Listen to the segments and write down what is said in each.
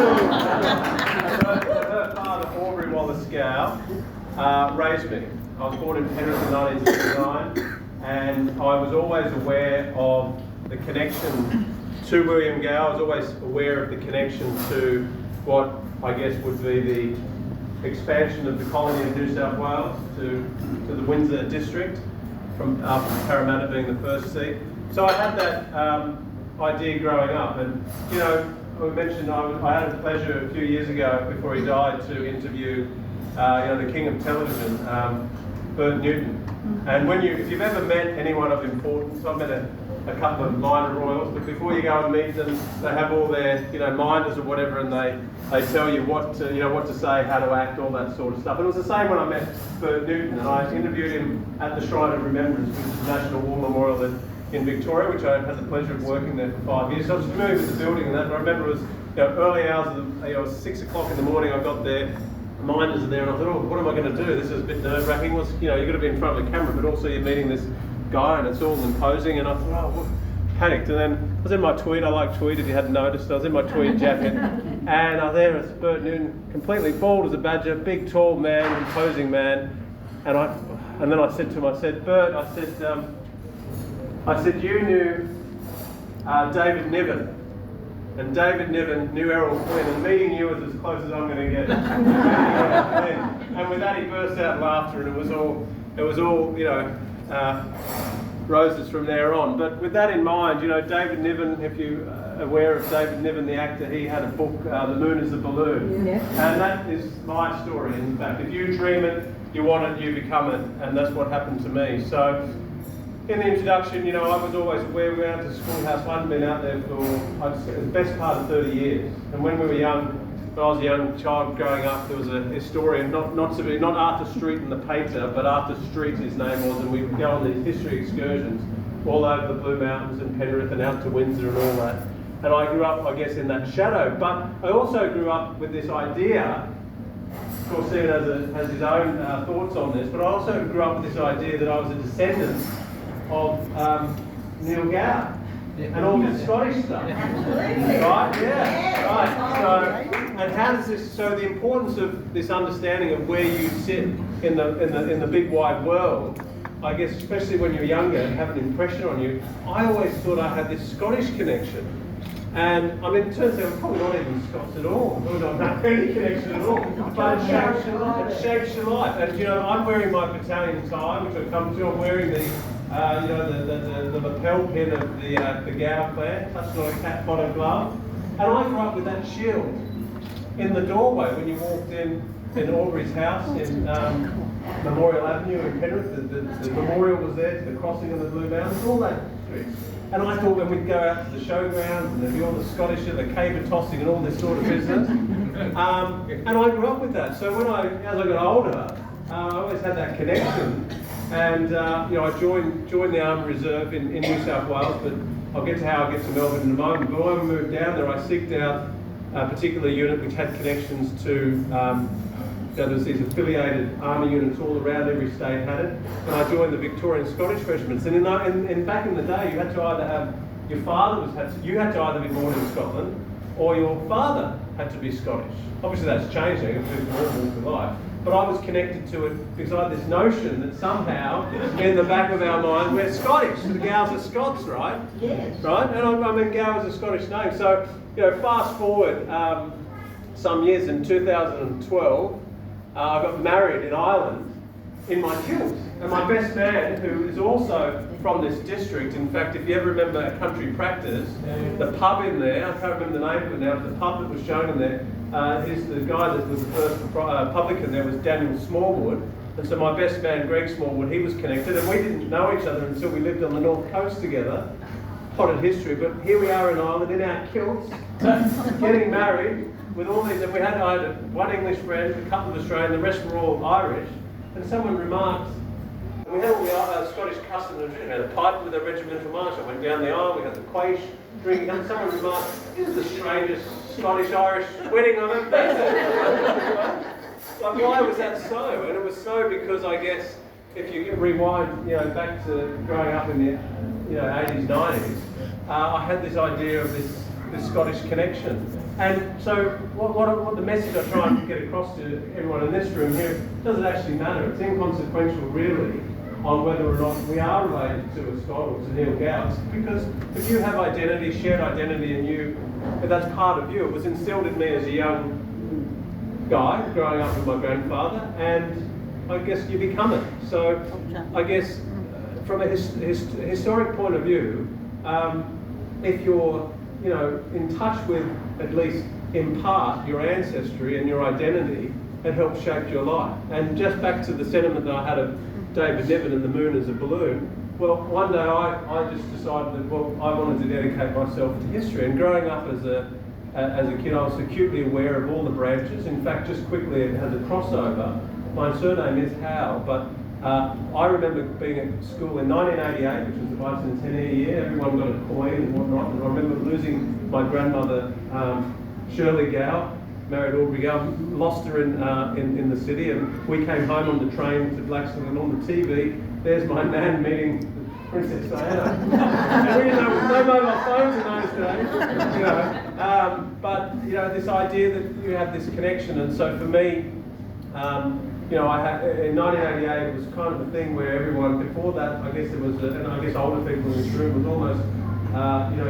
Her father, Aubrey Wallace Gow, raised me. I was born in Penrith in 1969, and I was always aware of the connection to William Gow. I was always aware of the connection to what I guess would be the expansion of the colony of New South Wales to the Windsor district, from Parramatta being the first seat. So I had that idea growing up, and you know, I mentioned I had the pleasure a few years ago before he died to interview the king of television, Bert Newton. And if you've ever met anyone of importance, I've met a couple of minor royals, but before you go and meet them, they have all their minders or whatever, and they tell you what to say, how to act, all that sort of stuff. And it was the same when I met Bert Newton, and I interviewed him at the Shrine of Remembrance, which is a National War Memorial in Victoria, which I had the pleasure of working there for 5 years. So I was familiar with the building and that, but I remember it was early hours of it was 6 o'clock in the morning. I got there, the minders are there, and I thought, oh, what am I going to do? This is a bit nerve-wracking. You've got to be in front of the camera, but also you're meeting this guy and it's all imposing, and I thought, oh, panicked. And then I was in my tweed, I like tweed if you hadn't noticed, I was in my tweed jacket, and there was Bert Newton, completely bald as a badger, big tall man, imposing man, and then I said to him, I said, Bert, I said, you knew David Niven, and David Niven knew Errol Flynn, and meeting you was as close as I'm going to get. And with that he burst out laughter, and it was all roses from there on. But with that in mind, David Niven, if you're aware of David Niven, the actor, he had a book, The Moon is a Balloon. Yeah. And that is my story, in fact. If you dream it, you want it, you become it, and that's what happened to me. So, in the introduction, I was always aware we went out to schoolhouse. I hadn't been out there for, I'd say, the best part of 30 years. And when we were young, when I was a young child growing up, there was a historian, not Arthur Street in the paper, but Arthur Street his name was, and we would go on these history excursions all over the Blue Mountains and Penrith and out to Windsor and all that. And I grew up, I guess, in that shadow. But I also grew up with this idea. Of course, Ian has his own thoughts on this, but I also grew up with this idea that I was a descendant of Neil Gow and all this Scottish stuff. Absolutely. Right? Yeah. Right. So, and how does this? So the importance of this understanding of where you sit in the big wide world, I guess, especially when you're younger and have an impression on you. I always thought I had this Scottish connection. And I mean, it turns out I'm probably not even Scots at all. I don't have any connection at all. But it shapes your life. And I'm wearing my battalion tie, which I come to. I'm wearing the lapel pin of the Gow clan, touched on a cat fodder glove. And I grew up with that shield in the doorway when you walked in Aubrey's house in Memorial Avenue in Penrith. The memorial was there to the crossing of the Blue Mountains, all that. And I thought when we'd go out to the showgrounds and there'd be all the Scottish and the caber tossing and all this sort of business. And I grew up with that. So as I got older, I always had that connection. And I joined the Army Reserve in New South Wales, but I'll get to how I get to Melbourne in a moment. But when I moved down there, I seeked out a particular unit which had connections to there's these affiliated army units all around, every state had it, and I joined the Victorian Scottish Regiments. And in back in the day, you had to either have your father you had to either be born in Scotland, or your father had to be Scottish. Obviously, that's changed now. You have to all walks of life. But I was connected to it because I had this notion that somehow, in the back of our mind, we're Scottish. The Gows are Scots, right? Yes. Right? And I mean, Gow is a Scottish name. So, fast forward some years in 2012. I got married in Ireland in my kilt. And my best man, who is also from this district, in fact, if you ever remember a country practice, the pub in there, I can't remember the name of it now, but the pub that was shown in there, the guy that was the first publican there was Daniel Smallwood. And so my best man, Greg Smallwood, he was connected, and we didn't know each other until we lived on the North Coast together. Potted history, but here we are in Ireland in our kilts, getting married. With all these, and I had one English friend, a couple of Australian, the rest were all Irish. And someone remarked, we had all the Scottish customs, the pipe with a regimental march. I went down the aisle, we had the quaish drinking, and someone remarked, this is the strangest Scottish-Irish wedding I've ever been to. Like, why was that so? And it was so because I guess if you rewind, back to growing up in the 80s, 90s, I had this idea of this this Scottish connection. And so what the message I try and get across to everyone in this room here, doesn't actually matter. It's inconsequential really on whether or not we are related to a Scot or to Neil Gow, because if you have identity, shared identity, and that's part of you. It was instilled in me as a young guy growing up with my grandfather, and I guess you become it. So I guess from a historic point of view, if you're in touch with, at least in part, your ancestry and your identity, it helps shape your life. And just back to the sentiment that I had of David Niven and the moon as a balloon, well, one day I just decided that, well, I wanted to dedicate myself to history. And growing up as a kid, I was acutely aware of all the branches. In fact, just quickly, it has a crossover. My surname is Howell, but I remember being at school in 1988, which was the bicentennial year. Everyone got a coin and whatnot, and I remember losing my grandmother, Shirley Gow, married Aubrey Gow, lost her in the city, and we came home on the train to Blackstone, and on the TV, there's my nan meeting Princess Diana. And we didn't know, no mobile phones in those days, but this idea that you have this connection, and so for me, I had, in 1988, it was kind of a thing where everyone, before that, I guess it was, and I guess older people in this room was almost,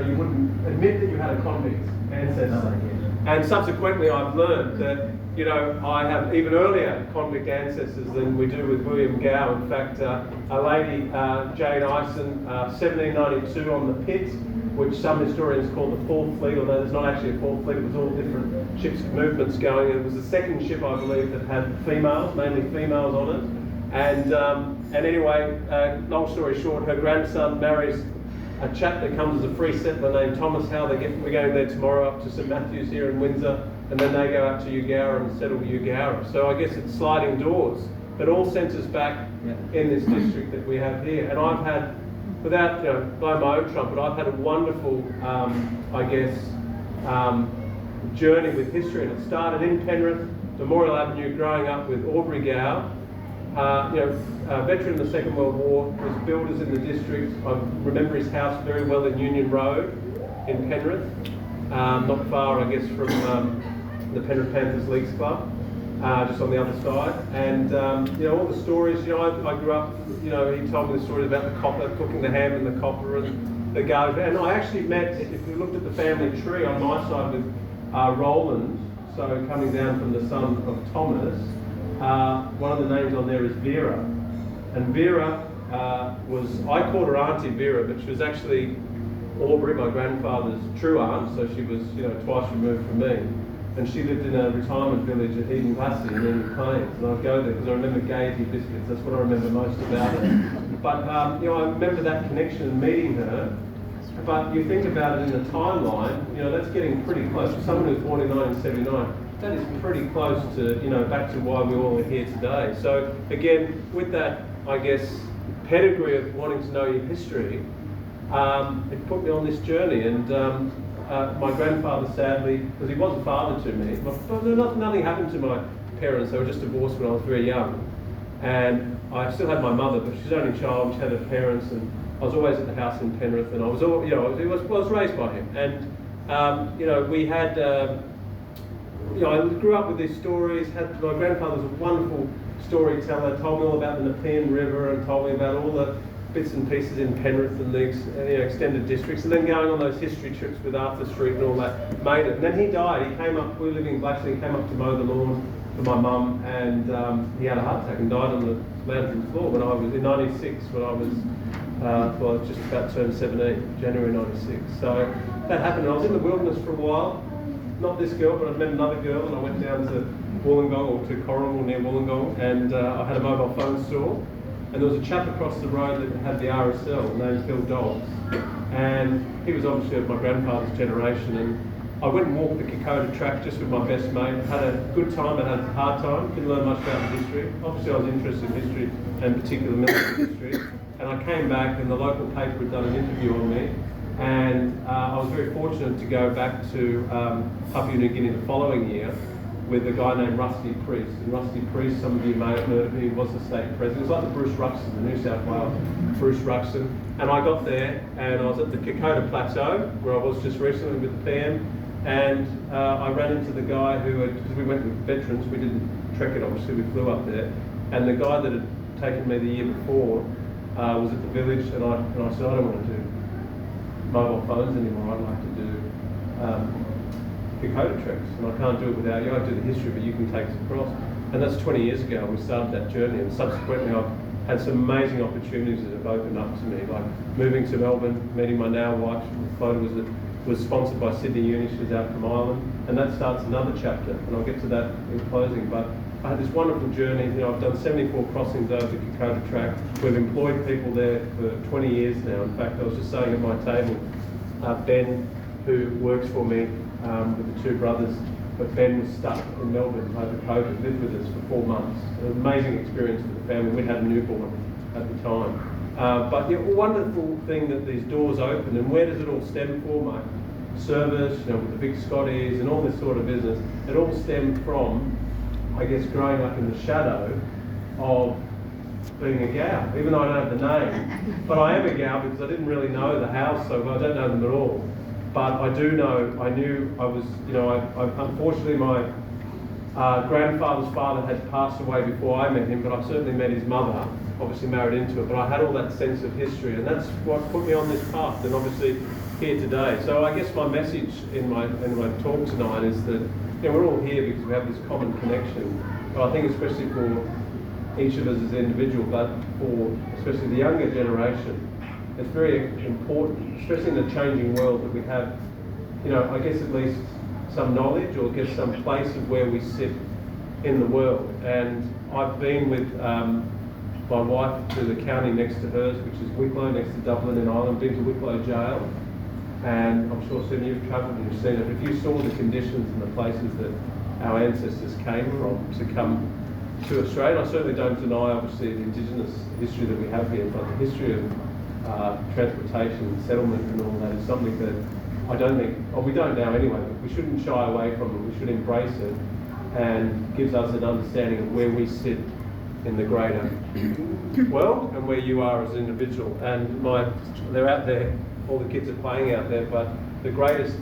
you wouldn't admit that you had a convict ancestor. And subsequently, I've learned that, I have even earlier convict ancestors than we do with William Gow. In fact, a lady, Jane Ison, 1792 on the Pitt, which some historians call the Fourth Fleet, although there's not actually a Fourth Fleet, it was all different ships movements going. And it was the second ship, I believe, that had females, mainly females on it. And anyway, long story short, her grandson marries a chap that comes as a free settler named Thomas Howell. We're going there tomorrow up to St Matthew's here in Windsor, and then they go out to Ugowra and settle Ugowra. So I guess it's sliding doors. It all centres back in this district that we have here. And I've had, without blowing my own trumpet, I've had a wonderful, journey with history. And it started in Penrith, Memorial Avenue, growing up with Aubrey Gow. A veteran of the Second World War, was builders in the district. I remember his house very well in Union Road in Penrith, not far, I guess, from the Penrith Panthers Leagues Club, just on the other side. And all the stories. I grew up. He told me the stories about the copper, cooking the ham in the copper, and the garlic. And I actually met, if we looked at the family tree on my side with Roland, so coming down from the son of Thomas. One of the names on there is Vera, and Vera I called her Auntie Vera, but she was actually Aubrey, my grandfather's true aunt, so she was twice removed from me, and she lived in a retirement village at Eden Glassy in Eden Plains, and I'd go there because I remember Gaiety biscuits. That's what I remember most about it. But I remember that connection and meeting her. But you think about it in a timeline, that's getting pretty close. For someone who's born in 1979. That is pretty close to, back to why we all are here today. So again, with that, I guess, pedigree of wanting to know your history, it put me on this journey. And my grandfather, sadly, because he was a father to me, nothing happened to my parents. They were just divorced when I was very young. And I still had my mother, but she's the only child. She had her parents, and I was always at the house in Penrith, and I was, I was raised by him. And we had. I grew up with these stories. My grandfather was a wonderful storyteller, told me all about the Nepean River and told me about all the bits and pieces in Penrith and the extended districts, and then going on those history trips with Arthur Street and all that, made it. And then he died. He came up, we were living in Blackstone, he came up to mow the lawn for my mum, and he had a heart attack and died on the lounge room floor when I was in 96, when I was just about turned 17, January 96. So that happened. I was in the wilderness for a while. Not this girl, but I met another girl, and I went down to Wollongong, or to Corrigal near Wollongong, and I had a mobile phone store, and there was a chap across the road that had the RSL named Phil Dobbs, and he was obviously of my grandfather's generation, and I went and walked the Kokoda Track just with my best mate, had a good time, I had a hard time, didn't learn much about the history. Obviously I was interested in history, and particularly military history, and I came back and the local paper had done an interview on me, and I was very fortunate to go back to Papua New Guinea the following year, with a guy named Rusty Priest. And Rusty Priest, some of you may have heard of him, he was the state president. He was like the Bruce Ruxton, the New South Wales Bruce Ruxton. And I got there and I was at the Kokoda Plateau, where I was just recently with the PM, and I ran into the guy who had, because we went with veterans, we didn't trek it obviously, we flew up there, and the guy that had taken me the year before was at the village, and I said, I don't want to do mobile phones anymore, I'd like to do Kokoda treks, and I can't do it without you. I do the history, but you can take us across. And that's 20 years ago we started that journey, and subsequently I've had some amazing opportunities that have opened up to me, like moving to Melbourne, meeting my now wife. Kokoda was sponsored by Sydney Uni, she was out from Ireland, and that starts another chapter, and I'll get to that in closing. But I had this wonderful journey. You know, I've done 74 crossings over the Kokoda Track. We've employed people there for 20 years now. In fact, I was just saying at my table, Ben, who works for me with the two brothers, but Ben was stuck in Melbourne over COVID, lived with us for 4 months. An amazing experience for the family. We had a newborn at the time. But yeah, a wonderful thing that these doors open, and where does it all stem from? My service, you know, with the big Scotties and all this sort of business, it all stemmed from, I guess, growing up in the shadow of being a Gow, even though I don't have the name. But I am a Gow because I didn't really know the house so well. I don't know them at all. But I do know, I knew I was, you know, unfortunately my grandfather's father had passed away before I met him, but I certainly met his mother, obviously married into it, but I had all that sense of history, and that's what put me on this path, and obviously here today. So I guess my message in my talk tonight is that, you know, we're all here because we have this common connection, but I think especially for each of us as individuals, but for especially the younger generation, it's very important, especially in the changing world, that we have, you know, I guess at least some knowledge, or I guess some place of where we sit in the world. And I've been with my wife to the county next to hers, which is Wicklow, next to Dublin in Ireland. Been to Wicklow Jail, and I'm sure soon you've travelled and you've seen it. If you saw the conditions and the places that our ancestors came from to come to Australia, I certainly don't deny obviously the Indigenous history that we have here, but the history of transportation, settlement and all that is something that I don't think, or we don't now anyway, but we shouldn't shy away from it, we should embrace it, and gives us an understanding of where we sit in the greater world and where you are as an individual. And they're out there, all the kids are playing out there, but the greatest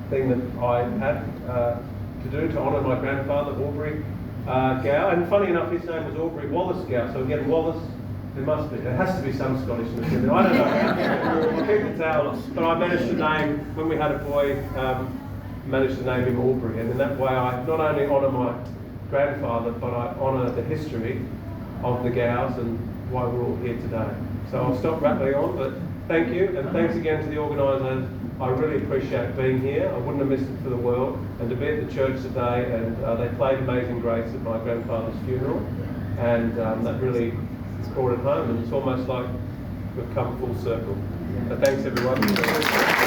thing that I had to do to honour my grandfather, Aubrey Gow, and funny enough his name was Aubrey Wallace Gow, so again Wallace, there has to be some Scottishness in there. I don't know. I couldn't tell, but I managed to name, when we had a boy, managed to name him Aubrey, and in that way I not only honour my grandfather, but I honour the history of the Gows and why we're all here today. So I'll stop rattling on, but thank you, and thanks again to the organisers. I really appreciate being here. I wouldn't have missed it for the world, and to be at the church today, and they played Amazing Grace at my grandfather's funeral, and that really brought it home, and it's almost like we've come full circle. So thanks everyone.